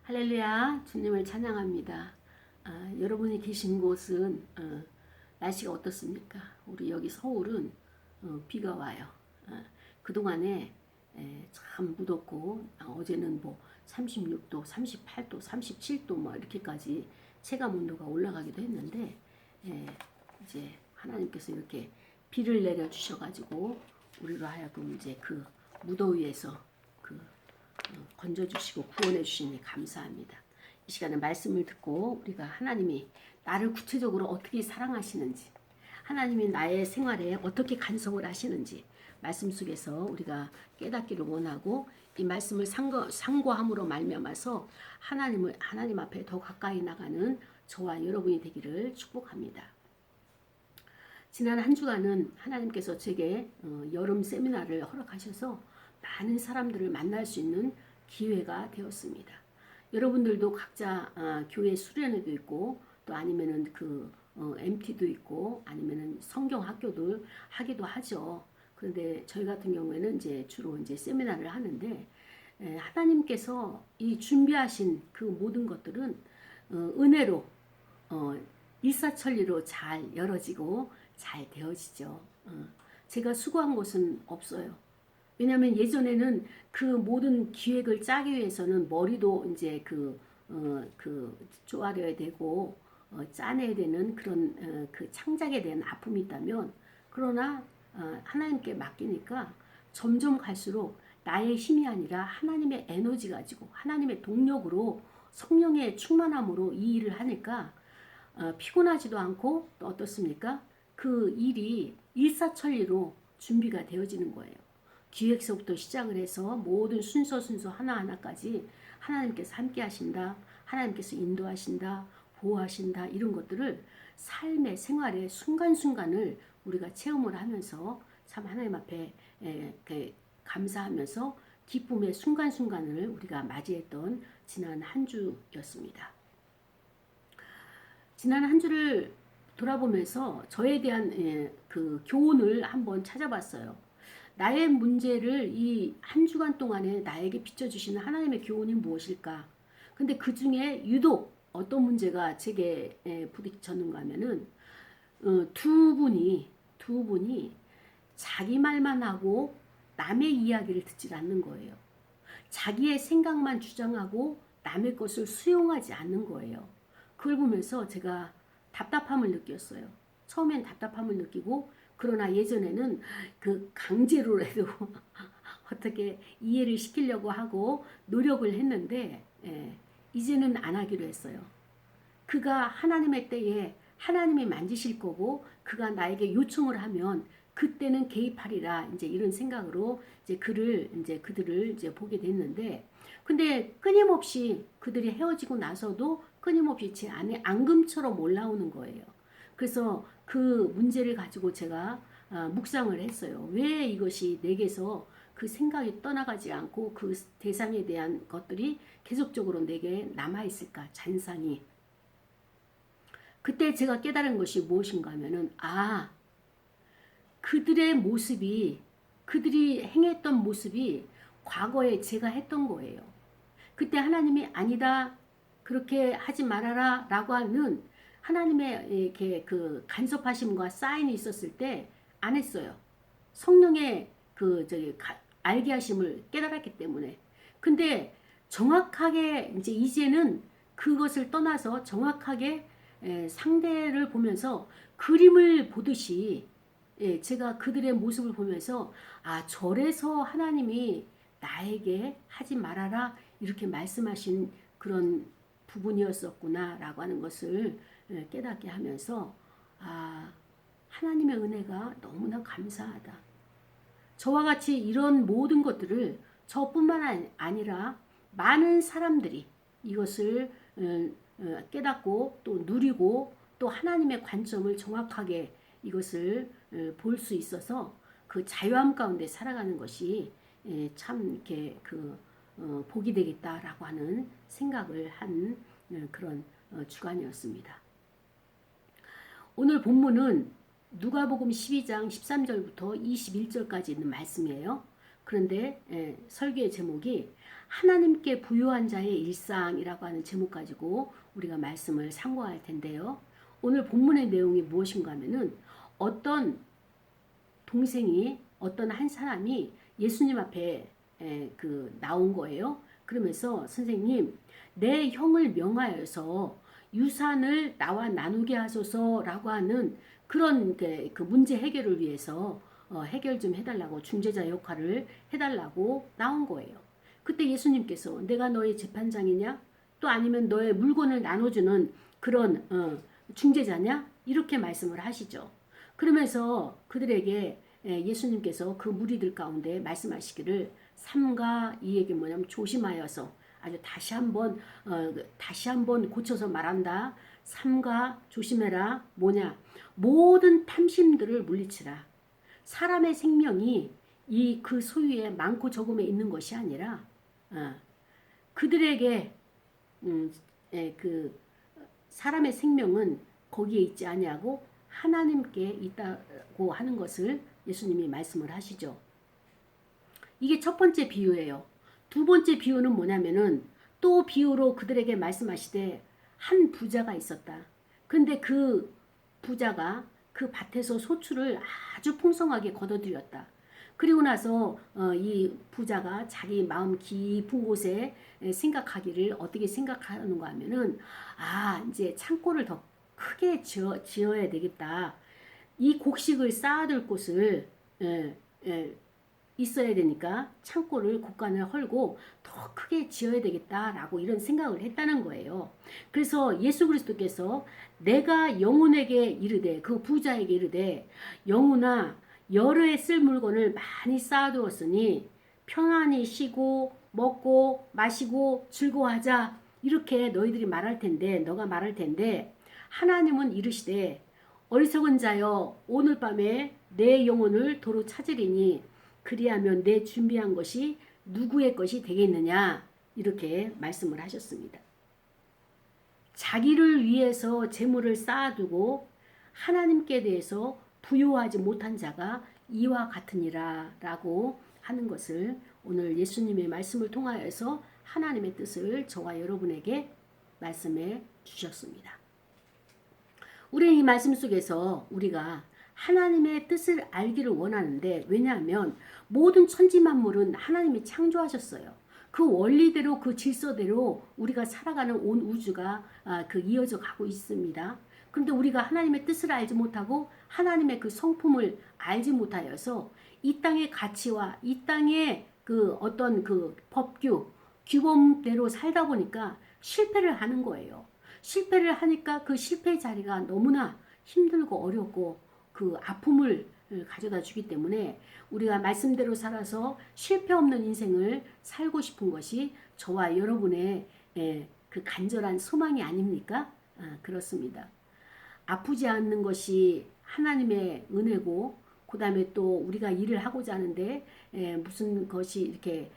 할렐루야, 주님을 찬양합니다. 여러분이 계신 곳은 날씨가 어떻습니까? 우리 여기 서울은 비가 와요. 그동안에 참 무덥고 어제는 뭐 36도, 38도, 37도 뭐 이렇게까지 체감 온도가 올라가기도 했는데 이제 하나님께서 이렇게 비를 내려 주셔가지고 우리로 하여금 이제 그 무더위에서 건져주시고 구원해 주시니 감사합니다. 이 시간에 말씀을 듣고 우리가 하나님이 나를 구체적으로 어떻게 사랑하시는지, 하나님이 나의 생활에 어떻게 간섭을 하시는지 말씀 속에서 우리가 깨닫기를 원하고, 이 말씀을 상고함으로 말미암아서 하나님 앞에 더 가까이 나가는 저와 여러분이 되기를 축복합니다. 지난 한 주간은 하나님께서 제게 여름 세미나를 허락하셔서 많은 사람들을 만날 수 있는 기회가 되었습니다. 여러분들도 각자 교회 수련회도 있고 또 아니면은 MT도 있고 아니면은 성경 학교도 하기도 하죠. 그런데 저희 같은 경우에는 이제 주로 이제 세미나를 하는데 하나님께서 이 준비하신 그 모든 것들은 은혜로 일사천리로 잘 열어지고 잘 되어지죠. 제가 수고한 것은 없어요. 왜냐하면 예전에는 그 모든 기획을 짜기 위해서는 머리도 이제 쪼아려야 되고 짜내야 되는 그런 그 창작에 대한 아픔이 있다면, 그러나 하나님께 맡기니까 점점 갈수록 나의 힘이 아니라 하나님의 에너지 가지고 하나님의 동력으로 성령의 충만함으로 이 일을 하니까 피곤하지도 않고, 또 어떻습니까? 그 일이 일사천리로 준비가 되어지는 거예요. 기획서부터 시작을 해서 모든 순서 하나하나까지 하나님께서 함께 하신다, 하나님께서 인도하신다, 보호하신다, 이런 것들을 삶의 생활의 순간순간을 우리가 체험을 하면서 참 하나님 앞에 감사하면서 기쁨의 순간순간을 우리가 맞이했던 지난 한 주였습니다. 지난 한 주를 돌아보면서 저에 대한 그 교훈을 한번 찾아봤어요. 나의 문제를 이 한 주간 동안에 나에게 비춰주시는 하나님의 교훈이 무엇일까? 근데 그 중에 유독 어떤 문제가 제게 부딪혔는가 하면은 두 분이 자기 말만 하고 남의 이야기를 듣질 않는 거예요. 자기의 생각만 주장하고 남의 것을 수용하지 않는 거예요. 그걸 보면서 제가 답답함을 느꼈어요. 처음엔 답답함을 느끼고, 그러나 예전에는 그 강제로라도 어떻게 이해를 시키려고 하고 노력을 했는데 이제는 안 하기로 했어요. 그가 하나님의 때에 하나님이 만지실 거고 그가 나에게 요청을 하면 그때는 개입하리라, 이제 이런 생각으로 이제 그들을 이제 보게 됐는데, 근데 끊임없이 그들이 헤어지고 나서도 끊임없이 제 안에 앙금처럼 올라오는 거예요. 그래서 그 문제를 가지고 제가 묵상을 했어요. 왜 이것이 내게서 그 생각이 떠나가지 않고 그 대상에 대한 것들이 계속적으로 내게 남아있을까, 잔상이. 그때 제가 깨달은 것이 무엇인가 하면은, 그들의 모습이, 그들이 행했던 모습이 과거에 제가 했던 거예요. 그때 하나님이 아니다, 그렇게 하지 말아라 라고 하는 하나님의 이렇게 그 간섭하심과 사인이 있었을 때 안 했어요. 성령의 알게 하심을 깨달았기 때문에. 근데 정확하게 이제는 그것을 떠나서 정확하게 상대를 보면서 그림을 보듯이 제가 그들의 모습을 보면서 저래서 하나님이 나에게 하지 말아라 이렇게 말씀하신 그런 부분이었었구나 라고 하는 것을 깨닫게 하면서 하나님의 은혜가 너무나 감사하다. 저와 같이 이런 모든 것들을 저뿐만 아니라 많은 사람들이 이것을 깨닫고 또 누리고 또 하나님의 관점을 정확하게 이것을 볼 수 있어서 그 자유함 가운데 살아가는 것이 참 이렇게 복이 되겠다라고 하는 생각을 한 그런 주간이었습니다. 오늘 본문은 누가복음 12장 13절부터 21절까지 있는 말씀이에요. 그런데 설교의 제목이 하나님께 부요한 자의 일상이라고 하는 제목 가지고 우리가 말씀을 상고할 텐데요. 오늘 본문의 내용이 무엇인가 하면은 어떤 동생이 어떤 한 사람이 예수님 앞에 나온 거예요. 그러면서 선생님 내 형을 명하여서 유산을 나와 나누게 하소서라고 하는 그런 그 문제 해결을 위해서 해결 좀 해달라고 중재자 역할을 해달라고 나온 거예요. 그때 예수님께서 내가 너의 재판장이냐? 또 아니면 너의 물건을 나눠주는 그런 중재자냐? 이렇게 말씀을 하시죠. 그러면서 그들에게 예수님께서 그 무리들 가운데 말씀하시기를 삼가 이에게 뭐냐면 조심하여서 아주 다시 한번 고쳐서 말한다. 삼가 조심해라. 뭐냐? 모든 탐심들을 물리치라. 사람의 생명이 이 그 소유에 많고 적음에 있는 것이 아니라 그들에게 그 사람의 생명은 거기에 있지 아니하고 하나님께 있다고 하는 것을 예수님이 말씀을 하시죠. 이게 첫 번째 비유예요. 두 번째 비유는 뭐냐면은 또 비유로 그들에게 말씀하시되 한 부자가 있었다. 근데 그 부자가 그 밭에서 소출을 아주 풍성하게 거둬들였다. 그리고 나서 이 부자가 자기 마음 깊은 곳에 생각하기를 어떻게 생각하는가 하면은 이제 창고를 더 크게 지어야 되겠다. 이 곡식을 쌓아둘 곳을 있어야 되니까 창고를 곳간을 헐고 더 크게 지어야 되겠다라고 이런 생각을 했다는 거예요. 그래서 예수 그리스도께서 내가 영혼에게 이르되 그 부자에게 이르되 영혼아 여러 해 쓸 물건을 많이 쌓아두었으니 편안히 쉬고 먹고 마시고 즐거워하자 이렇게 너희들이 말할 텐데 너가 말할 텐데 하나님은 이르시되 어리석은 자여 오늘 밤에 내 영혼을 도로 찾으리니 그리하면 내 준비한 것이 누구의 것이 되겠느냐 이렇게 말씀을 하셨습니다. 자기를 위해서 재물을 쌓아두고 하나님께 대해서 부요하지 못한 자가 이와 같으니라 라고 하는 것을 오늘 예수님의 말씀을 통하여서 하나님의 뜻을 저와 여러분에게 말씀해 주셨습니다. 우리는 이 말씀 속에서 우리가 하나님의 뜻을 알기를 원하는데 왜냐하면 모든 천지만물은 하나님이 창조하셨어요. 그 원리대로 그 질서대로 우리가 살아가는 온 우주가 이어져 가고 있습니다. 그런데 우리가 하나님의 뜻을 알지 못하고 하나님의 그 성품을 알지 못하여서 이 땅의 가치와 이 땅의 그 어떤 그 법규, 규범대로 살다 보니까 실패를 하는 거예요. 실패를 하니까 그 실패의 자리가 너무나 힘들고 어렵고 그 아픔을 가져다 주기 때문에 우리가 말씀대로 살아서 실패 없는 인생을 살고 싶은 것이 저와 여러분의 그 간절한 소망이 아닙니까? 그렇습니다. 아프지 않는 것이 하나님의 은혜고 그 다음에 또 우리가 일을 하고자 하는데 무슨 것이 이렇게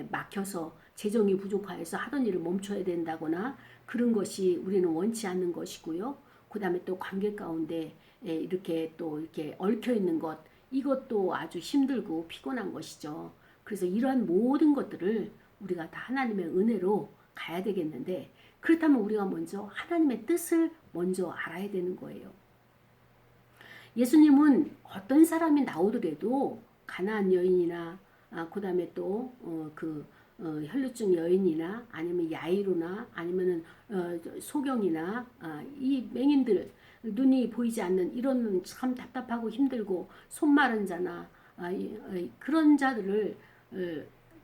막혀서 재정이 부족하여서 하던 일을 멈춰야 된다거나 그런 것이 우리는 원치 않는 것이고요. 그 다음에 또 관계 가운데 이렇게 또 이렇게 얽혀 있는 것 이것도 아주 힘들고 피곤한 것이죠. 그래서 이러한 모든 것들을 우리가 다 하나님의 은혜로 가야 되겠는데 그렇다면 우리가 먼저 하나님의 뜻을 먼저 알아야 되는 거예요. 예수님은 어떤 사람이 나오더라도 가나안 여인이나 그 다음에 또 혈루증 여인이나 아니면 야이로나 아니면은 소경이나 이 맹인들 눈이 보이지 않는 이런 참 답답하고 힘들고 손 마른 자나 그런 자들을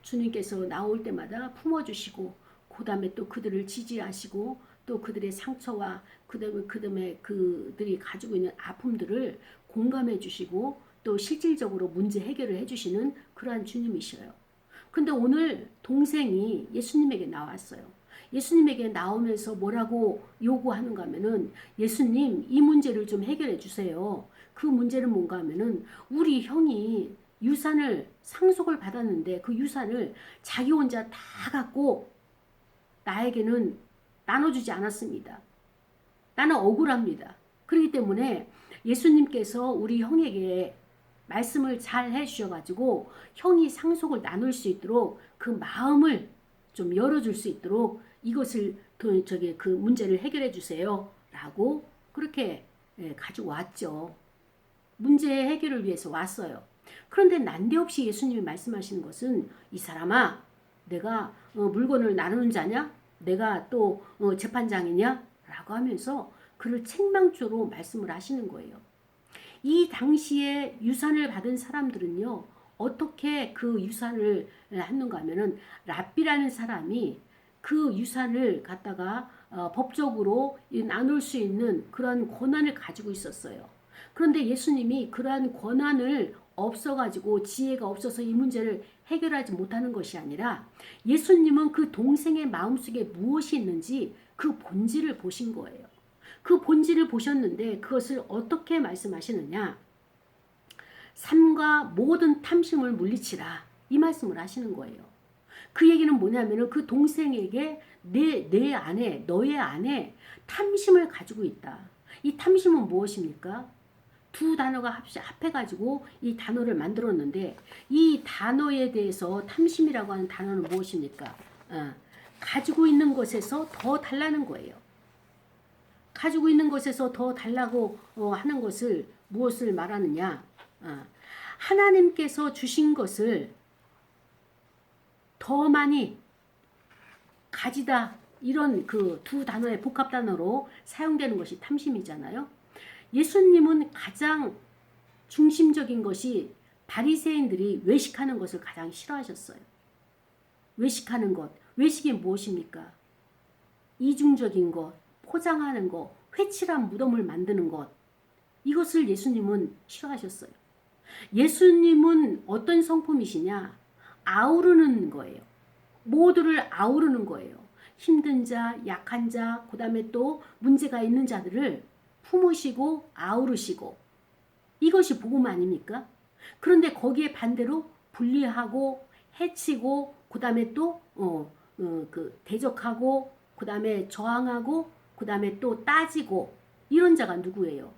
주님께서 나올 때마다 품어주시고 그 다음에 또 그들을 지지하시고 또 그들의 상처와 그 다음에 그들이 가지고 있는 아픔들을 공감해 주시고 또 실질적으로 문제 해결을 해주시는 그러한 주님이셔요. 근데 오늘 동생이 예수님에게 나왔어요. 예수님에게 나오면서 뭐라고 요구하는가 하면은 예수님 이 문제를 좀 해결해 주세요. 그 문제는 뭔가 하면은 우리 형이 유산을 상속을 받았는데 그 유산을 자기 혼자 다 갖고 나에게는 나눠주지 않았습니다. 나는 억울합니다. 그렇기 때문에 예수님께서 우리 형에게 말씀을 잘 해주셔가지고 형이 상속을 나눌 수 있도록 그 마음을 좀 열어줄 수 있도록 이것을 그 문제를 해결해 주세요. 라고 그렇게 가지고 왔죠. 문제 해결을 위해서 왔어요. 그런데 난데없이 예수님이 말씀하시는 것은 이 사람아 내가 물건을 나누는 자냐? 내가 또 재판장이냐? 라고 하면서 그를 책망조로 말씀을 하시는 거예요. 이 당시에 유산을 받은 사람들은요. 어떻게 그 유산을 했는가 하면은 랍비라는 사람이 그 유산을 갖다가 법적으로 나눌 수 있는 그런 권한을 가지고 있었어요. 그런데 예수님이 그러한 권한을 없어가지고 지혜가 없어서 이 문제를 해결하지 못하는 것이 아니라 예수님은 그 동생의 마음속에 무엇이 있는지 그 본질을 보신 거예요. 그 본질을 보셨는데 그것을 어떻게 말씀하시느냐. 삶과 모든 탐심을 물리치라. 이 말씀을 하시는 거예요. 그 얘기는 뭐냐면은 그 동생에게 내 안에 너의 안에 탐심을 가지고 있다. 이 탐심은 무엇입니까? 두 단어가 합해가지고 이 단어를 만들었는데 이 단어에 대해서 탐심이라고 하는 단어는 무엇입니까? 가지고 있는 것에서 더 달라는 거예요. 가지고 있는 것에서 더 달라고 하는 것을 무엇을 말하느냐? 하나님께서 주신 것을 더 많이 가지다. 이런 그 두 단어의 복합 단어로 사용되는 것이 탐심이잖아요. 예수님은 가장 중심적인 것이 바리새인들이 외식하는 것을 가장 싫어하셨어요. 외식하는 것. 외식이 무엇입니까? 이중적인 것, 포장하는 것, 회칠한 무덤을 만드는 것. 이것을 예수님은 싫어하셨어요. 예수님은 어떤 성품이시냐? 아우르는 거예요. 모두를 아우르는 거예요. 힘든 자, 약한 자, 그 다음에 또 문제가 있는 자들을 품으시고 아우르시고 이것이 복음 아닙니까? 그런데 거기에 반대로 분리하고 해치고 그 다음에 또 대적하고 그 다음에 저항하고 그 다음에 또 따지고 이런 자가 누구예요?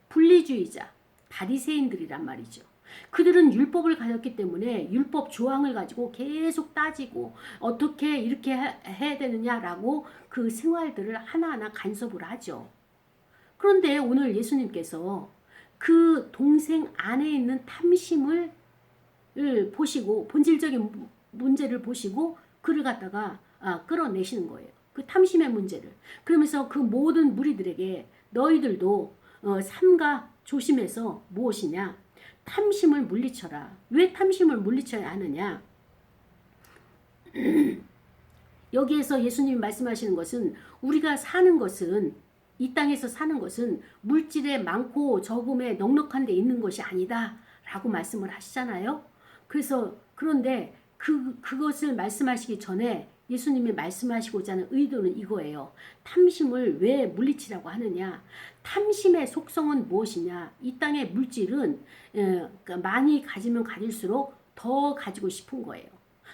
분리주의자, 바리새인들이란 말이죠. 그들은 율법을 가졌기 때문에 율법 조항을 가지고 계속 따지고 어떻게 이렇게 해야 되느냐라고 그 생활들을 하나하나 간섭을 하죠. 그런데 오늘 예수님께서 그 동생 안에 있는 탐심을 보시고 본질적인 문제를 보시고 그를 갖다가 끌어내시는 거예요. 그 탐심의 문제를. 그러면서 그 모든 무리들에게 너희들도 삼가 조심해서 무엇이냐? 탐심을 물리쳐라. 왜 탐심을 물리쳐야 하느냐? 여기에서 예수님이 말씀하시는 것은 우리가 사는 것은 이 땅에서 사는 것은 물질에 많고 적음에 넉넉한 데 있는 것이 아니다 라고 말씀을 하시잖아요. 그런데 그것을 말씀하시기 전에 예수님이 말씀하시고자 하는 의도는 이거예요. 탐심을 왜 물리치라고 하느냐? 탐심의 속성은 무엇이냐? 이 땅의 물질은 많이 가지면 가질수록 더 가지고 싶은 거예요.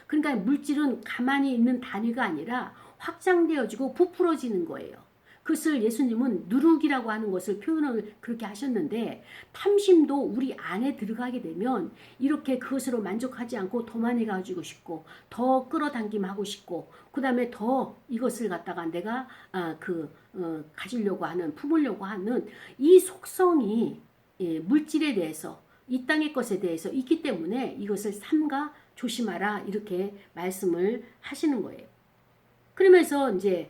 그러니까 물질은 가만히 있는 단위가 아니라 확장되어지고 부풀어지는 거예요. 그것을 예수님은 누룩이라고 하는 것을 표현을 그렇게 하셨는데 탐심도 우리 안에 들어가게 되면 이렇게 그것으로 만족하지 않고 더 많이 가지고 싶고 더 끌어당김하고 싶고 그 다음에 더 이것을 갖다가 내가 가지려고 하는 품으려고 하는 이 속성이 물질에 대해서 이 땅의 것에 대해서 있기 때문에 이것을 삼가 조심하라 이렇게 말씀을 하시는 거예요. 그러면서 이제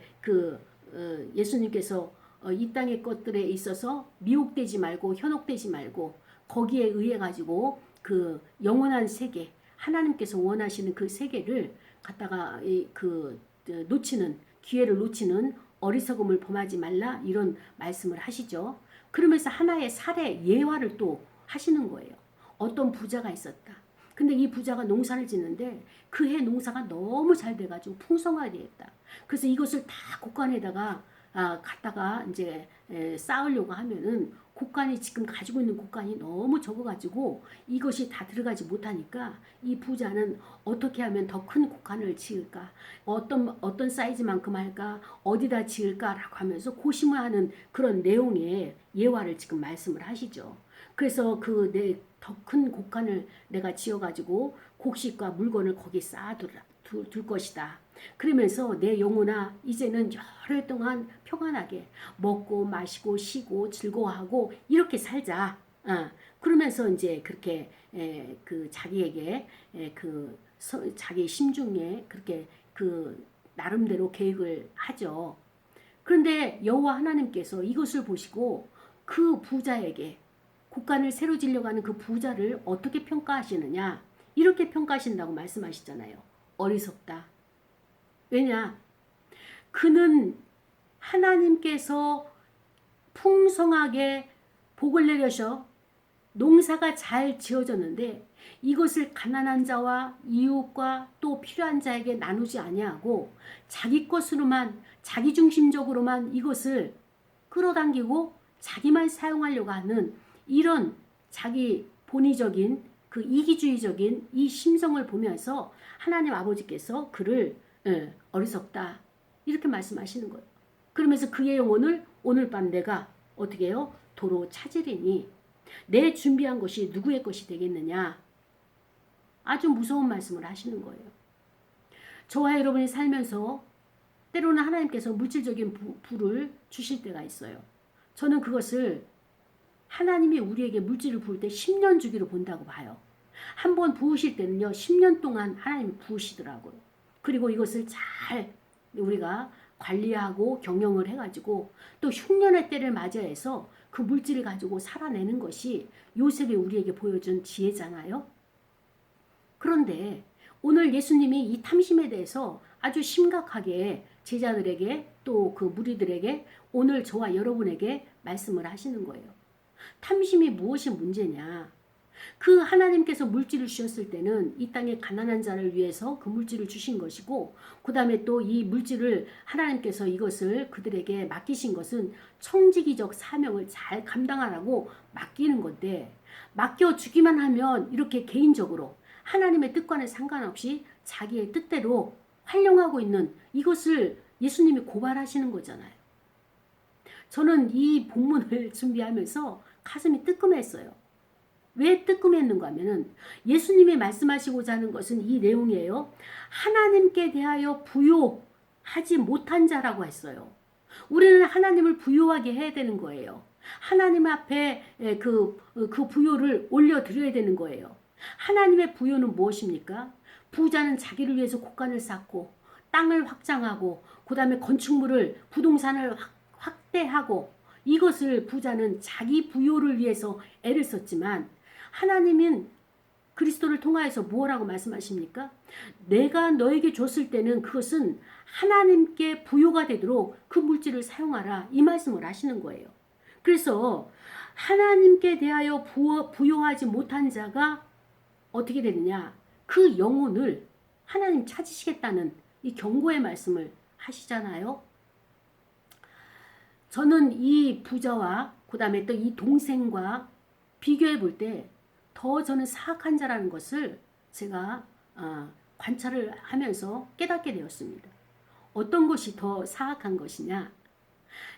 예수님께서 이 땅의 것들에 있어서 미혹되지 말고 현혹되지 말고 거기에 의해 가지고 그 영원한 세계 하나님께서 원하시는 그 세계를 갖다가 놓치는 기회를 놓치는 어리석음을 범하지 말라 이런 말씀을 하시죠. 그러면서 하나의 사례 예화를 또 하시는 거예요. 어떤 부자가 있었다. 근데 이 부자가 농사를 짓는데 그 해 농사가 너무 잘 돼가지고 풍성하게 됐다. 그래서 이것을 다 곳간에다가 갖다가 이제 쌓으려고 하면은 곡간이 지금 가지고 있는 곡간이 너무 적어가지고 이것이 다 들어가지 못하니까 이 부자는 어떻게 하면 더 큰 곡간을 지을까? 어떤 사이즈만큼 할까? 어디다 지을까라고 하면서 고심을 하는 그런 내용의 예화를 지금 말씀을 하시죠. 그래서 그 내 더 큰 곡간을 내가 지어가지고 곡식과 물건을 거기 쌓아둘 것이다. 그러면서 내 영혼아 이제는 열흘 동안 평안하게 먹고 마시고 쉬고 즐거워하고 이렇게 살자. 그러면서 이제 그렇게 그 자기에게 자기 심중에 그렇게 그 나름대로 계획을 하죠. 그런데 여호와 하나님께서 이것을 보시고 그 부자에게 곡간을 새로 지려고 하는 그 부자를 어떻게 평가하시느냐? 이렇게 평가하신다고 말씀하시잖아요. 어리석다. 왜냐? 그는 하나님께서 풍성하게 복을 내려셔 농사가 잘 지어졌는데 이것을 가난한 자와 이웃과 또 필요한 자에게 나누지 아니하고 자기 것으로만 자기중심적으로만 이것을 끌어당기고 자기만 사용하려고 하는 이런 자기 본의적인 그 이기주의적인 이 심성을 보면서 하나님 아버지께서 그를 어리석다 이렇게 말씀하시는 거예요. 그러면서 그의 영혼을 오늘 밤 내가 어떻게 해요? 도로 찾으리니 내 준비한 것이 누구의 것이 되겠느냐? 아주 무서운 말씀을 하시는 거예요. 저와 여러분이 살면서 때로는 하나님께서 물질적인 부를 주실 때가 있어요. 저는 그것을 하나님이 우리에게 물질을 부을 때 10년 주기로 본다고 봐요. 한번 부으실 때는요 10년 동안 하나님이 부으시더라고요. 그리고 이것을 잘 우리가 관리하고 경영을 해가지고 또 흉년의 때를 맞이해서 그 물질을 가지고 살아내는 것이 요셉이 우리에게 보여준 지혜잖아요. 그런데 오늘 예수님이 이 탐심에 대해서 아주 심각하게 제자들에게 또 그 무리들에게 오늘 저와 여러분에게 말씀을 하시는 거예요. 탐심이 무엇이 문제냐? 그 하나님께서 물질을 주셨을 때는 이 땅에 가난한 자를 위해서 그 물질을 주신 것이고 그 다음에 또 이 물질을 하나님께서 이것을 그들에게 맡기신 것은 청지기적 사명을 잘 감당하라고 맡기는 건데 맡겨주기만 하면 이렇게 개인적으로 하나님의 뜻과는 상관없이 자기의 뜻대로 활용하고 있는 이것을 예수님이 고발하시는 거잖아요. 저는 이 본문을 준비하면서 가슴이 뜨끔했어요. 왜 뜨끔했는가 하면은 예수님이 말씀하시고자 하는 것은 이 내용이에요. 하나님께 대하여 부요하지 못한 자라고 했어요. 우리는 하나님을 부요하게 해야 되는 거예요. 하나님 앞에 그 부요를 올려드려야 되는 거예요. 하나님의 부요는 무엇입니까? 부자는 자기를 위해서 곡간을 쌓고 땅을 확장하고 그 다음에 건축물을 부동산을 확대하고 이것을 부자는 자기 부요를 위해서 애를 썼지만 하나님은 그리스도를 통하여서 뭐라고 말씀하십니까? 내가 너에게 줬을 때는 그것은 하나님께 부요가 되도록 그 물질을 사용하라 이 말씀을 하시는 거예요. 그래서 하나님께 대하여 부요하지 못한 자가 어떻게 되느냐? 그 영혼을 하나님 찾으시겠다는 이 경고의 말씀을 하시잖아요. 저는 이 부자와 그 다음에 또 이 동생과 비교해 볼 때 더 저는 사악한 자라는 것을 제가 관찰을 하면서 깨닫게 되었습니다. 어떤 것이 더 사악한 것이냐?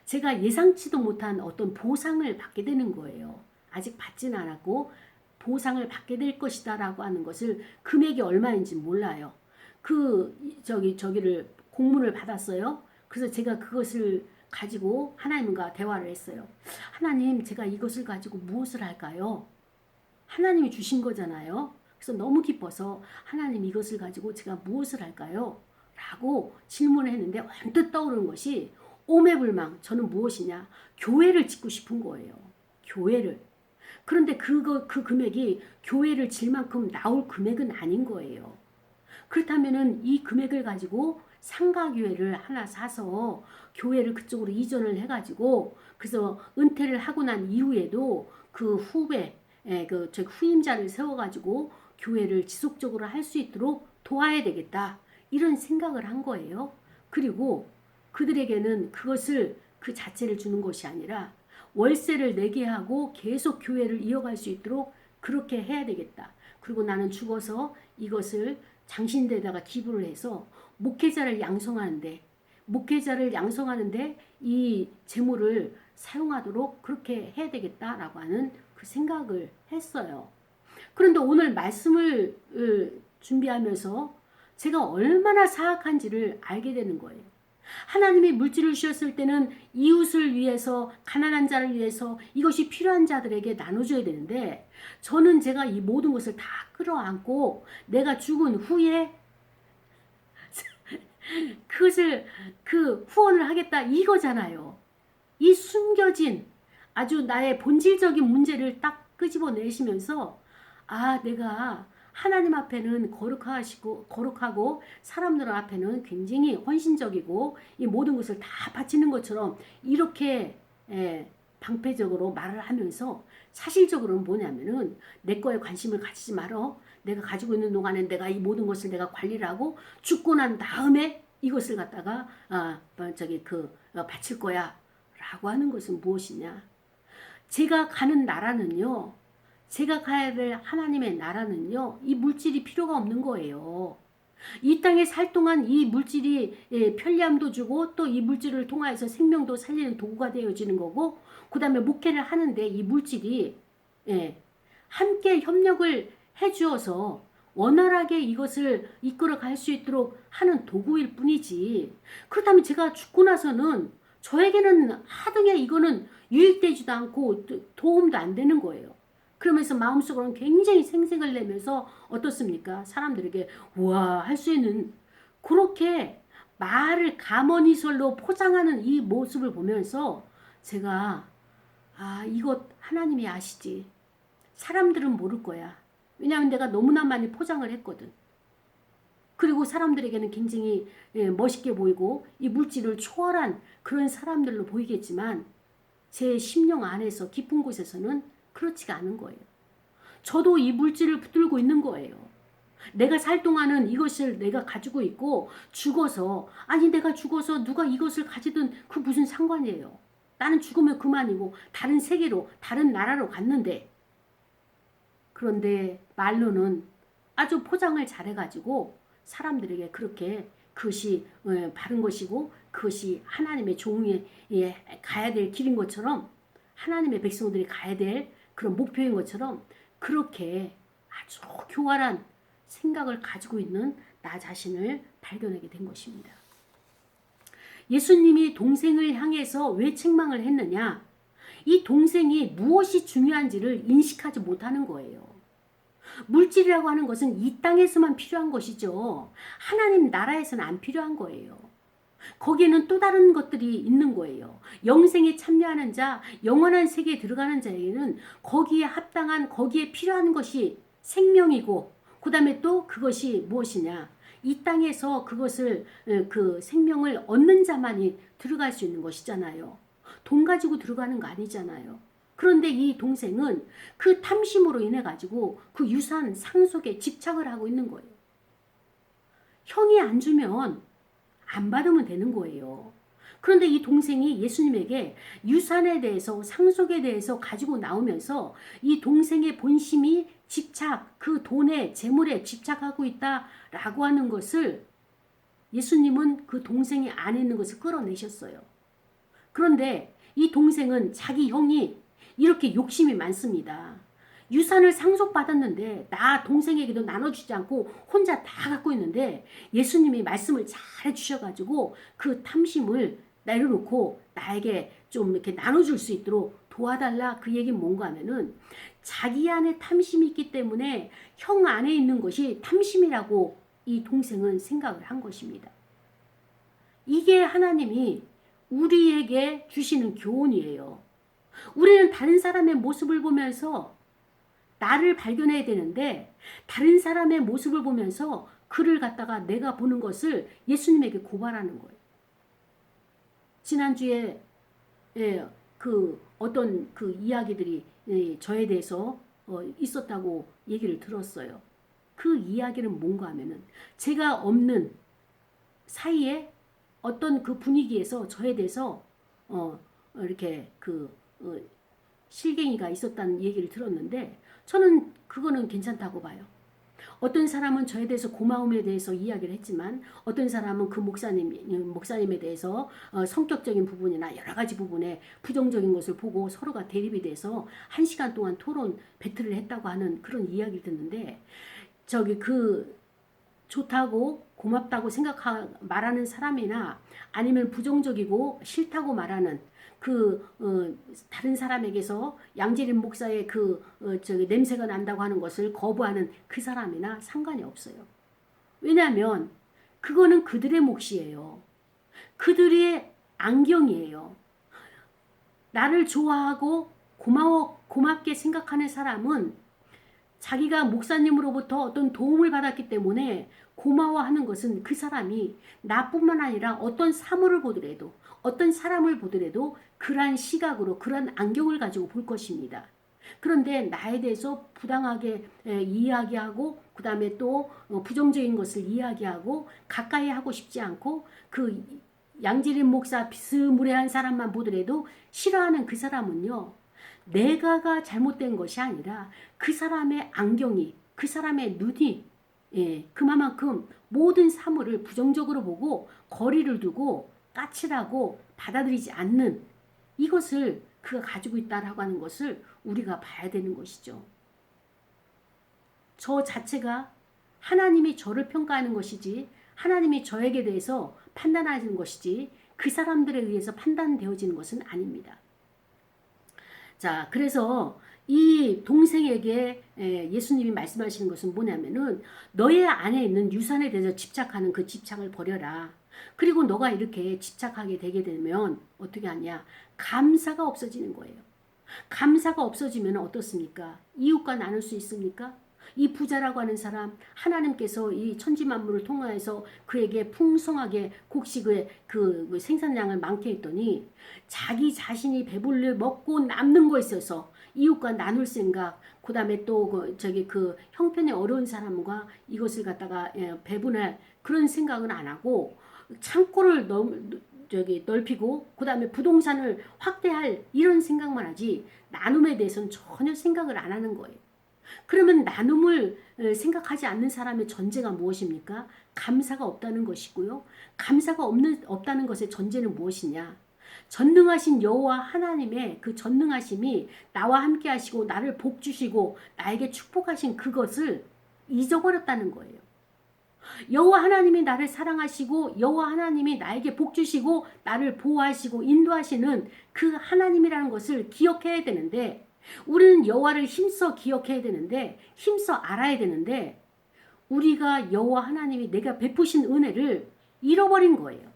제가 예상치도 못한 어떤 보상을 받게 되는 거예요. 아직 받지는 않았고 보상을 받게 될 것이다 라고 하는 것을 금액이 얼마인지 몰라요. 저기를 공문을 받았어요. 그래서 제가 그것을 가지고 하나님과 대화를 했어요. 하나님, 제가 이것을 가지고 무엇을 할까요? 하나님이 주신 거잖아요. 그래서 너무 기뻐서 하나님 이것을 가지고 제가 무엇을 할까요? 라고 질문을 했는데 언뜻 떠오르는 것이 오매불망 저는 무엇이냐? 교회를 짓고 싶은 거예요. 교회를. 그런데 그 금액이 교회를 질 만큼 나올 금액은 아닌 거예요. 그렇다면은 이 금액을 가지고 상가교회를 하나 사서 교회를 그쪽으로 이전을 해가지고 그래서 은퇴를 하고 난 이후에도 그 후임자를 세워가지고 교회를 지속적으로 할 수 있도록 도와야 되겠다. 이런 생각을 한 거예요. 그리고 그들에게는 그것을 그 자체를 주는 것이 아니라 월세를 내게 하고 계속 교회를 이어갈 수 있도록 그렇게 해야 되겠다. 그리고 나는 죽어서 이것을 장신대에다가 기부를 해서 목회자를 양성하는데 이 재물을 사용하도록 그렇게 해야 되겠다라고 하는 그 생각을 했어요. 그런데 오늘 말씀을 준비하면서 제가 얼마나 사악한지를 알게 되는 거예요. 하나님이 물질을 주셨을 때는 이웃을 위해서, 가난한 자를 위해서 이것이 필요한 자들에게 나눠줘야 되는데, 저는 제가 이 모든 것을 다 끌어안고 내가 죽은 후에 그것을 후원을 하겠다 이거잖아요. 이 숨겨진 아주 나의 본질적인 문제를 딱 끄집어내시면서, 내가 하나님 앞에는 거룩하고 사람들 앞에는 굉장히 헌신적이고 이 모든 것을 다 바치는 것처럼 이렇게 방패적으로 말을 하면서, 사실적으로는 뭐냐면은 내 거에 관심을 가지지 말어. 내가 가지고 있는 동안에 내가 이 모든 것을 내가 관리를 하고 죽고 난 다음에 이것을 갖다가 바칠 거야 라고 하는 것은 무엇이냐. 제가 가는 나라는요, 제가 가야 될 하나님의 나라는요, 이 물질이 필요가 없는 거예요. 이 땅에 살 동안 이 물질이 편리함도 주고 또 이 물질을 통하여서 생명도 살리는 도구가 되어지는 거고, 그 다음에 목회를 하는데 이 물질이 함께 협력을 해주어서 원활하게 이것을 이끌어 갈 수 있도록 하는 도구일 뿐이지, 그렇다면 제가 죽고 나서는 저에게는 하등에 이거는 유익되지도 않고 도움도 안 되는 거예요. 그러면서 마음속으로는 굉장히 생색을 내면서 어떻습니까? 사람들에게 우와 할 수 있는, 그렇게 말을 가머니설로 포장하는 이 모습을 보면서 제가 이것 하나님이 아시지. 사람들은 모를 거야. 왜냐하면 내가 너무나 많이 포장을 했거든. 그리고 사람들에게는 굉장히 멋있게 보이고 이 물질을 초월한 그런 사람들로 보이겠지만 제 심령 안에서 깊은 곳에서는 그렇지가 않은 거예요. 저도 이 물질을 붙들고 있는 거예요. 내가 살 동안은 이것을 내가 가지고 있고, 내가 죽어서 누가 이것을 가지든 그 무슨 상관이에요. 나는 죽으면 그만이고 다른 세계로, 다른 나라로 갔는데, 그런데 말로는 아주 포장을 잘해가지고 사람들에게 그렇게 그것이 바른 것이고 그것이 하나님의 종이 가야 될 길인 것처럼, 하나님의 백성들이 가야 될 그런 목표인 것처럼 그렇게 아주 교활한 생각을 가지고 있는 나 자신을 발견하게 된 것입니다. 예수님이 동생을 향해서 왜 책망을 했느냐? 이 동생이 무엇이 중요한지를 인식하지 못하는 거예요. 물질이라고 하는 것은 이 땅에서만 필요한 것이죠. 하나님 나라에서는 안 필요한 거예요. 거기에는 또 다른 것들이 있는 거예요. 영생에 참여하는 자, 영원한 세계에 들어가는 자에게는 거기에 합당한, 거기에 필요한 것이 생명이고, 그 다음에 또 그것이 무엇이냐. 이 땅에서 그것을, 그 생명을 얻는 자만이 들어갈 수 있는 것이잖아요. 돈 가지고 들어가는 거 아니잖아요. 그런데 이 동생은 그 탐심으로 인해 가지고 그 유산 상속에 집착을 하고 있는 거예요. 형이 안 주면 안 받으면 되는 거예요. 그런데 이 동생이 예수님에게 유산에 대해서, 상속에 대해서 가지고 나오면서 이 동생의 본심이 그 돈에, 재물에 집착하고 있다라고 하는 것을 예수님은 그 동생이 안에 있는 것을 끌어내셨어요. 그런데 이 동생은 자기 형이 이렇게 욕심이 많습니다. 유산을 상속받았는데 나 동생에게도 나눠주지 않고 혼자 다 갖고 있는데, 예수님이 말씀을 잘 해주셔가지고 그 탐심을 내려놓고 나에게 좀 이렇게 나눠줄 수 있도록 도와달라. 그 얘기는 뭔가 하면은 자기 안에 탐심이 있기 때문에 형 안에 있는 것이 탐심이라고 이 동생은 생각을 한 것입니다. 이게 하나님이 우리에게 주시는 교훈이에요. 우리는 다른 사람의 모습을 보면서 나를 발견해야 되는데, 다른 사람의 모습을 보면서 그를 갖다가 내가 보는 것을 예수님에게 고발하는 거예요. 지난주에 어떤 그 이야기들이 저에 대해서 있었다고 얘기를 들었어요. 그 이야기는 뭔가 하면은 제가 없는 사이에 어떤 그 분위기에서 저에 대해서 이렇게 어, 실갱이가 있었다는 얘기를 들었는데 저는 그거는 괜찮다고 봐요. 어떤 사람은 저에 대해서 고마움에 대해서 이야기를 했지만 어떤 사람은 그 목사님에 대해서 성격적인 부분이나 여러 가지 부분에 부정적인 것을 보고 서로가 대립이 돼서 1시간 동안 토론 배틀을 했다고 하는 그런 이야기를 듣는데 저기 좋다고 고맙다고 말하는 사람이나 아니면 부정적이고 싫다고 말하는 다른 사람에게서 양재림 목사의 저기 냄새가 난다고 하는 것을 거부하는 그 사람이나 상관이 없어요. 왜냐하면 그거는 그들의 몫이에요. 그들의 안경이에요. 나를 좋아하고 고맙게 생각하는 사람은 자기가 목사님으로부터 어떤 도움을 받았기 때문에 고마워하는 것은 그 사람이 나뿐만 아니라 어떤 사물을 보더라도 어떤 사람을 보더라도 그러한 시각으로 그러한 안경을 가지고 볼 것입니다. 그런데 나에 대해서 부당하게 이야기하고 그 다음에 또 부정적인 것을 이야기하고 가까이 하고 싶지 않고 그 양지림 목사 비스무리한 사람만 보더라도 싫어하는 그 사람은요. 내가가 잘못된 것이 아니라 그 사람의 안경이 그 사람의 눈이 그만큼 모든 사물을 부정적으로 보고 거리를 두고 까칠하고 받아들이지 않는 이것을 그가 가지고 있다라고 하는 것을 우리가 봐야 되는 것이죠. 저 자체가 하나님이 저를 평가하는 것이지 하나님이 저에게 대해서 판단하는 것이지 그 사람들에 의해서 판단되어지는 것은 아닙니다. 자, 그래서 이 동생에게 예수님이 말씀하시는 것은 뭐냐면은 너의 안에 있는 유산에 대해서 집착하는 그 집착을 버려라. 그리고 너가 이렇게 집착하게 되게 되면 어떻게 하냐? 감사가 없어지는 거예요. 감사가 없어지면 어떻습니까? 이웃과 나눌 수 있습니까? 이 부자라고 하는 사람 하나님께서 이 천지만물을 통하여서 그에게 풍성하게 곡식의 그 생산량을 많게 했더니 자기 자신이 배불리 먹고 남는 거에 있어서 이웃과 나눌 생각 그 다음에 또 그 형편이 어려운 사람과 이것을 갖다가 배분할 그런 생각은 안 하고 창고를 넓히고 그 다음에 부동산을 확대할 이런 생각만 하지 나눔에 대해서는 전혀 생각을 안 하는 거예요. 그러면 나눔을 생각하지 않는 사람의 전제가 무엇입니까? 감사가 없다는 것이고요. 감사가 없다는 것의 전제는 무엇이냐? 전능하신 여호와 하나님의 그 전능하심이 나와 함께 하시고 나를 복 주시고 나에게 축복하신 그것을 잊어버렸다는 거예요. 여호와 하나님이 나를 사랑하시고 여호와 하나님이 나에게 복 주시고 나를 보호하시고 인도하시는 그 하나님이라는 것을 기억해야 되는데 우리는 여호와를 힘써 기억해야 되는데 힘써 알아야 되는데 우리가 여호와 하나님이 내가 베푸신 은혜를 잃어버린 거예요.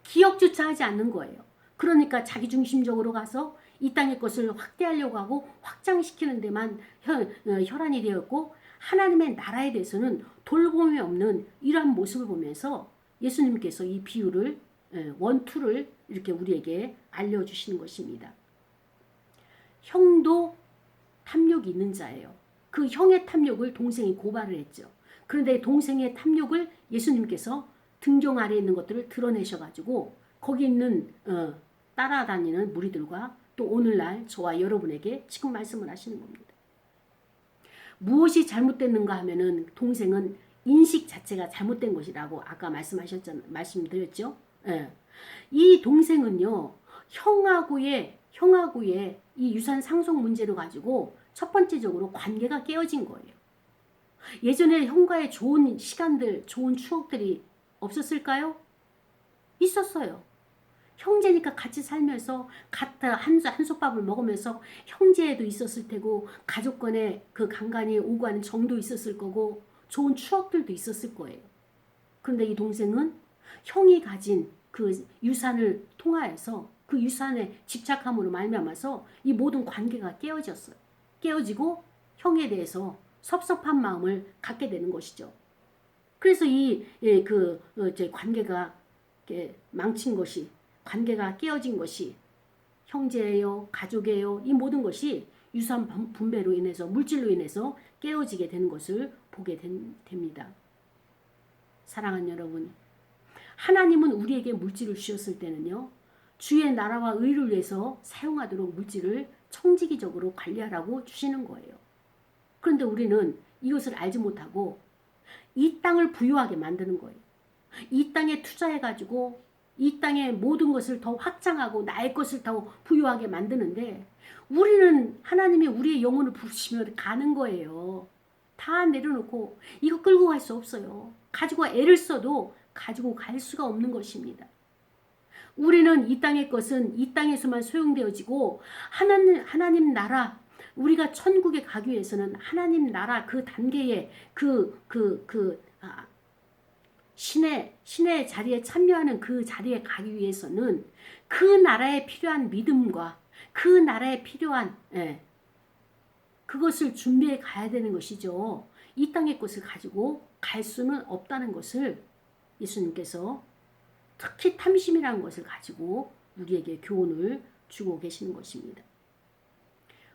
기억조차 하지 않는 거예요. 그러니까 자기중심적으로 가서 이 땅의 것을 확대하려고 하고 확장시키는 데만 혈안이 되었고 하나님의 나라에 대해서는 돌봄이 없는 이러한 모습을 보면서 예수님께서 이 비유를 원투를 이렇게 우리에게 알려주시는 것입니다. 형도 탐욕이 있는 자예요. 그 형의 탐욕을 동생이 고발을 했죠. 그런데 동생의 탐욕을 예수님께서 등경 아래에 있는 것들을 드러내셔가지고 거기 있는 따라다니는 무리들과 또 오늘날 저와 여러분에게 지금 말씀을 하시는 겁니다. 무엇이 잘못됐는가 하면은 동생은 인식 자체가 잘못된 것이라고 아까 말씀드렸죠. 예. 이 동생은요 형하고의 이 유산 상속 문제를 가지고 첫 번째적으로 관계가 깨어진 거예요. 예전에 형과의 좋은 시간들, 좋은 추억들이 없었을까요? 있었어요. 형제니까 같이 살면서 같이 한솥밥을 먹으면서 형제에도 있었을 테고 가족 간의 그 간간히 오고 가는 정도 있었을 거고 좋은 추억들도 있었을 거예요. 그런데 이 동생은 형이 가진 그 유산을 통하여서 그 유산에 집착함으로 말미암아서 이 모든 관계가 깨어졌어요. 깨어지고 형에 대해서 섭섭한 마음을 갖게 되는 것이죠. 그래서 관계가 망친 것이 관계가 깨어진 것이 형제예요, 가족이에요. 이 모든 것이 유산 분배로 인해서 물질로 인해서 깨어지게 되는 것을 보게 됩니다. 사랑하는 여러분, 하나님은 우리에게 물질을 주셨을 때는요. 주의 나라와 의를 위해서 사용하도록 물질을 청지기적으로 관리하라고 주시는 거예요. 그런데 우리는 이것을 알지 못하고 이 땅을 부유하게 만드는 거예요. 이 땅에 투자해가지고 이 땅의 모든 것을 더 확장하고 나의 것을 더 부유하게 만드는데 우리는 하나님이 우리의 영혼을 부르시면 가는 거예요. 다 내려놓고 이거 끌고 갈 수 없어요. 가지고 애를 써도 가지고 갈 수가 없는 것입니다. 우리는 이 땅의 것은 이 땅에서만 소용되어지고 하나님 나라 우리가 천국에 가기 위해서는 하나님 나라 그 단계에 신의 자리에 참여하는 그 자리에 가기 위해서는 그 나라에 필요한 믿음과 그 나라에 필요한 그것을 준비해 가야 되는 것이죠. 이 땅의 것을 가지고 갈 수는 없다는 것을 예수님께서 특히 탐심이라는 것을 가지고 우리에게 교훈을 주고 계시는 것입니다.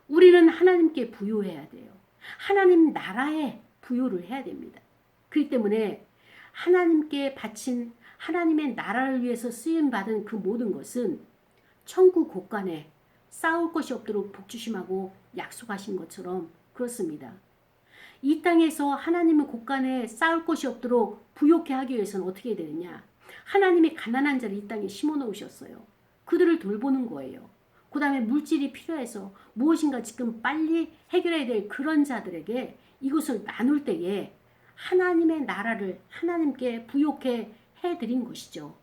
우리는 하나님께 부요해야 돼요. 하나님 나라에 부요를 해야 됩니다. 그렇기 때문에 하나님께 바친 하나님의 나라를 위해서 쓰임받은 그 모든 것은 천국 곳간에 싸울 것이 없도록 복주심하고 약속하신 것처럼 그렇습니다. 이 땅에서 하나님의 곳간에 싸울 것이 없도록 부요케 하기 위해서는 어떻게 해야 되느냐? 하나님이 가난한 자를 이 땅에 심어 놓으셨어요. 그들을 돌보는 거예요. 그 다음에 물질이 필요해서 무엇인가 지금 빨리 해결해야 될 그런 자들에게 이것을 나눌 때에 하나님의 나라를 하나님께 부요케 해드린 것이죠.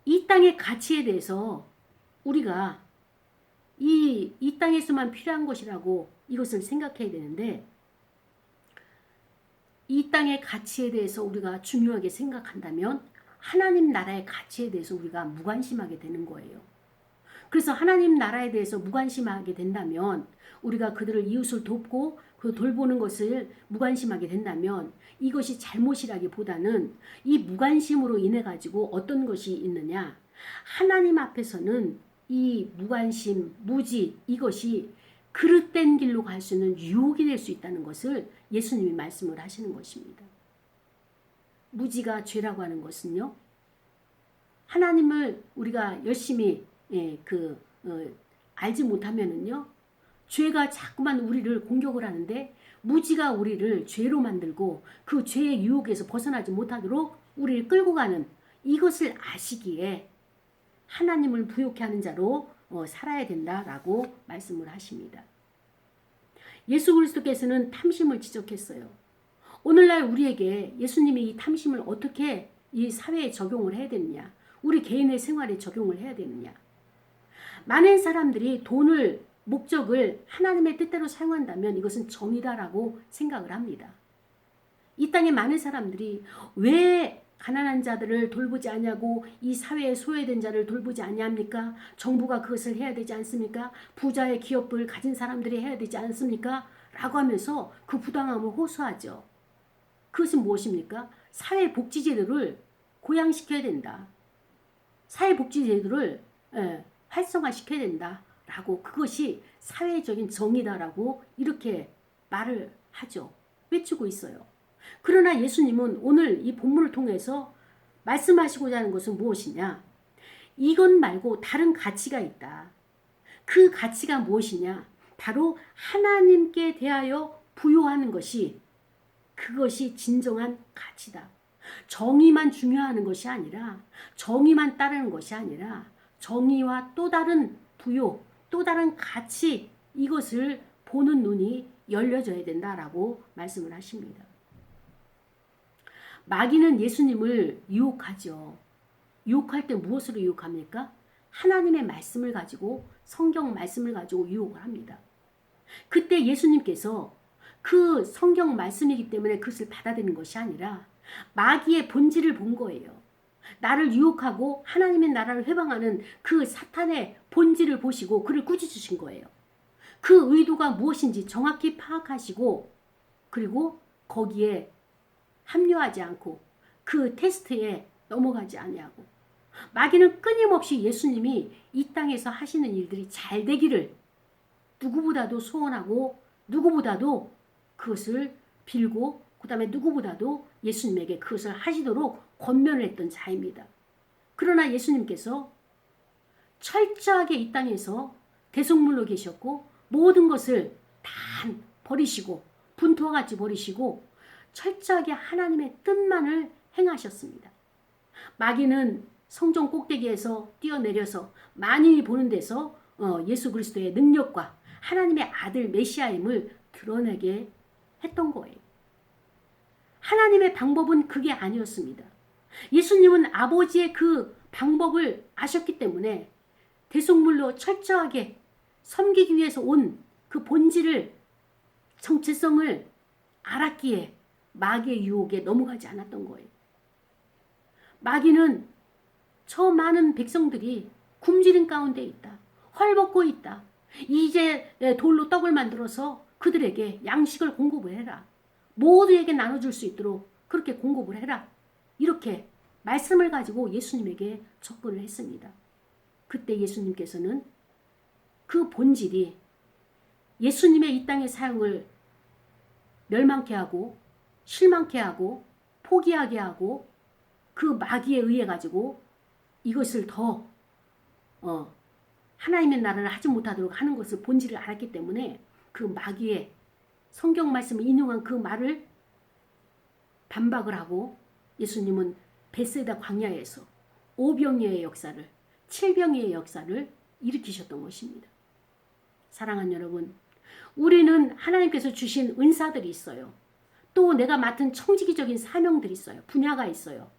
이 땅의 가치에 대해서 우리가 이 땅에서만 필요한 것이라고 이것을 생각해야 되는데 이 땅의 가치에 대해서 우리가 중요하게 생각한다면 하나님 나라의 가치에 대해서 우리가 무관심하게 되는 거예요. 그래서 하나님 나라에 대해서 무관심하게 된다면 우리가 그들을 이웃을 돕고 그 돌보는 것을 무관심하게 된다면 이것이 잘못이라기보다는 이 무관심으로 인해 가지고 어떤 것이 있느냐? 하나님 앞에서는 이 무관심, 무지 이것이 그릇된 길로 갈 수 있는 유혹이 될 수 있다는 것을 예수님이 말씀을 하시는 것입니다. 무지가 죄라고 하는 것은요. 하나님을 우리가 열심히 알지 못하면은요. 죄가 자꾸만 우리를 공격을 하는데 무지가 우리를 죄로 만들고 그 죄의 유혹에서 벗어나지 못하도록 우리를 끌고 가는 이것을 아시기에 하나님을 부요케 하는 자로 살아야 된다라고 말씀을 하십니다. 예수 그리스도께서는 탐심을 지적했어요. 오늘날 우리에게 예수님이 이 탐심을 어떻게 이 사회에 적용을 해야 되느냐? 우리 개인의 생활에 적용을 해야 되느냐? 많은 사람들이 돈을 목적을 하나님의 뜻대로 사용한다면 이것은 정의다라고 생각을 합니다. 이 땅에 많은 사람들이 왜 가난한 자들을 돌보지 않냐고 이 사회에 소외된 자를 돌보지 않냐합니까? 정부가 그것을 해야 되지 않습니까? 부자의 기업을 가진 사람들이 해야 되지 않습니까? 라고 하면서 그 부당함을 호소하죠. 그것은 무엇입니까? 사회복지제도를 고양시켜야 된다. 사회복지제도를 활성화시켜야 된다. 라고 그것이 사회적인 정의다라고 이렇게 말을 하죠. 외치고 있어요. 그러나 예수님은 오늘 이 본문을 통해서 말씀하시고자 하는 것은 무엇이냐? 이것 말고 다른 가치가 있다. 그 가치가 무엇이냐? 바로 하나님께 대하여 부요하는 것이 그것이 진정한 가치다. 정의만 중요하는 것이 아니라 정의만 따르는 것이 아니라 정의와 또 다른 부요, 또 다른 가치 이것을 보는 눈이 열려져야 된다라고 말씀을 하십니다. 마귀는 예수님을 유혹하죠. 유혹할 때 무엇으로 유혹합니까? 하나님의 말씀을 가지고 성경 말씀을 가지고 유혹을 합니다. 그때 예수님께서 그 성경 말씀이기 때문에 그것을 받아들이는 것이 아니라 마귀의 본질을 본 거예요. 나를 유혹하고 하나님의 나라를 회방하는 그 사탄의 본질을 보시고 그를 꾸짖으신 거예요. 그 의도가 무엇인지 정확히 파악하시고 그리고 거기에 합류하지 않고 그 테스트에 넘어가지 아니하고 마귀는 끊임없이 예수님이 이 땅에서 하시는 일들이 잘 되기를 누구보다도 소원하고 누구보다도 그것을 빌고 그 다음에 누구보다도 예수님에게 그것을 하시도록 권면을 했던 자입니다. 그러나 예수님께서 철저하게 이 땅에서 대속물로 계셨고 모든 것을 다 버리시고 분투와 같이 버리시고 철저하게 하나님의 뜻만을 행하셨습니다. 마귀는 성전 꼭대기에서 뛰어내려서 만인이 보는 데서 예수 그리스도의 능력과 하나님의 아들 메시아임을 드러내게 했던 거예요. 하나님의 방법은 그게 아니었습니다. 예수님은 아버지의 그 방법을 아셨기 때문에 대속물로 철저하게 섬기기 위해서 온 그 본질을 정체성을 알았기에 마귀의 유혹에 넘어가지 않았던 거예요. 마귀는 저 많은 백성들이 굶주린 가운데 있다. 헐벗고 있다. 이제 돌로 떡을 만들어서 그들에게 양식을 공급을 해라. 모두에게 나눠줄 수 있도록 그렇게 공급을 해라. 이렇게 말씀을 가지고 예수님에게 접근을 했습니다. 그때 예수님께서는 그 본질이 예수님의 이 땅의 사역을 멸망케 하고 실망케 하고 포기하게 하고 그 마귀에 의해 가지고 이것을 더 하나님의 나라를 하지 못하도록 하는 것을 본질을 알았기 때문에 그 마귀의 성경 말씀을 인용한 그 말을 반박을 하고 예수님은 베세다 광야에서 오병이어의 역사를 7병이의 역사를 일으키셨던 것입니다. 사랑하는 여러분, 우리는 하나님께서 주신 은사들이 있어요. 또 내가 맡은 청지기적인 사명들이 있어요. 분야가 있어요.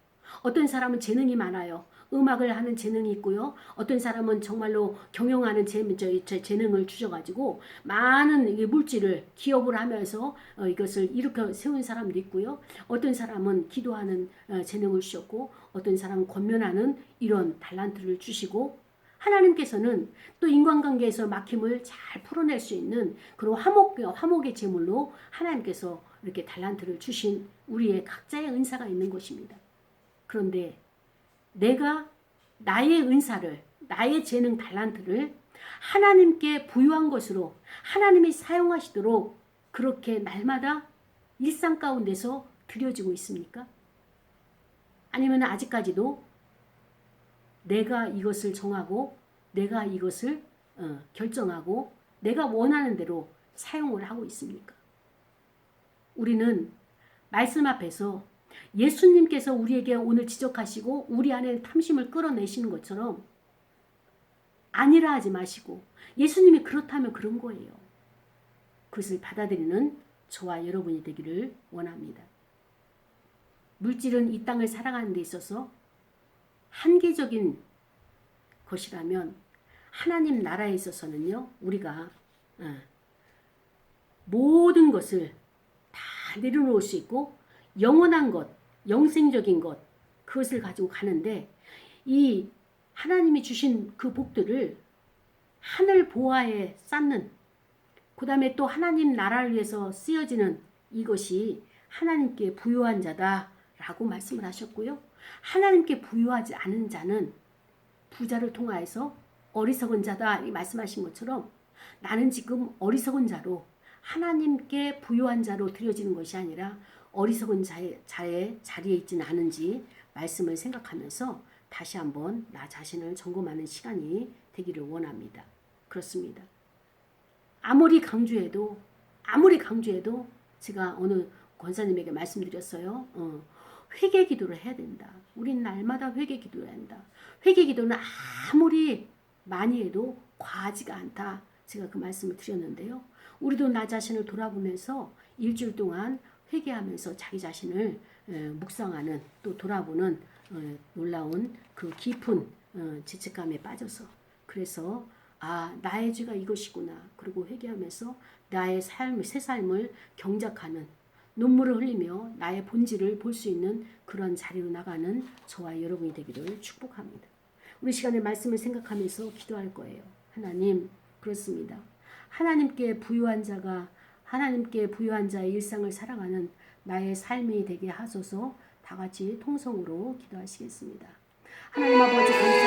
어떤 사람은 재능이 많아요. 음악을 하는 재능이 있고요. 어떤 사람은 정말로 경영하는 재능을 주셔가지고 많은 물질을 기업을 하면서 이것을 일으켜 세운 사람도 있고요. 어떤 사람은 기도하는 재능을 주셨고 어떤 사람은 권면하는 이런 달란트를 주시고 하나님께서는 또 인간관계에서 막힘을 잘 풀어낼 수 있는 그런 화목의 제물로 하나님께서 이렇게 달란트를 주신 우리의 각자의 은사가 있는 것입니다. 그런데 내가 나의 은사를, 나의 재능 달란트를 하나님께 부여한 것으로 하나님이 사용하시도록 그렇게 날마다 일상 가운데서 드려지고 있습니까? 아니면 아직까지도 내가 이것을 정하고 내가 이것을 결정하고 내가 원하는 대로 사용을 하고 있습니까? 우리는 말씀 앞에서 예수님께서 우리에게 오늘 지적하시고 우리 안에 탐심을 끌어내시는 것처럼 아니라 하지 마시고 예수님이 그렇다면 그런 거예요. 그것을 받아들이는 저와 여러분이 되기를 원합니다. 물질은 이 땅을 살아가는 데 있어서 한계적인 것이라면 하나님 나라에 있어서는요. 우리가 모든 것을 다 내려놓을 수 있고 영원한 것, 영생적인 것 그것을 가지고 가는데 이 하나님이 주신 그 복들을 하늘 보화에 쌓는 그 다음에 또 하나님 나라를 위해서 쓰여지는 이것이 하나님께 부요한 자다라고 말씀을 하셨고요. 하나님께 부요하지 않은 자는 부자를 통하여서 어리석은 자다 이 말씀하신 것처럼 나는 지금 어리석은 자로 하나님께 부요한 자로 드려지는 것이 아니라 어리석은 자의 자리에 있지는 않은지 말씀을 생각하면서 다시 한번 나 자신을 점검하는 시간이 되기를 원합니다. 그렇습니다. 아무리 강조해도 제가 오늘 권사님에게 말씀드렸어요. 회개 기도를 해야 된다. 우린 날마다 회개 기도를 해야 한다. 회개 기도는 아무리 많이 해도 과하지가 않다. 제가 그 말씀을 드렸는데요. 우리도 나 자신을 돌아보면서 일주일 동안 회개하면서 자기 자신을 묵상하는 또 돌아보는 놀라운 그 깊은 죄책감에 빠져서 그래서 나의 죄가 이것이구나. 그리고 회개하면서 나의 새 삶을 경작하는 눈물을 흘리며 나의 본질을 볼 수 있는 그런 자리로 나가는 저와 여러분이 되기를 축복합니다. 우리 시간에 말씀을 생각하면서 기도할 거예요. 하나님, 그렇습니다. 하나님께 부요한 자의 일상을 살아가는 나의 삶이 되게 하소서. 다 같이 통성으로 기도하시겠습니다. 하나님 아버지 감사합니다.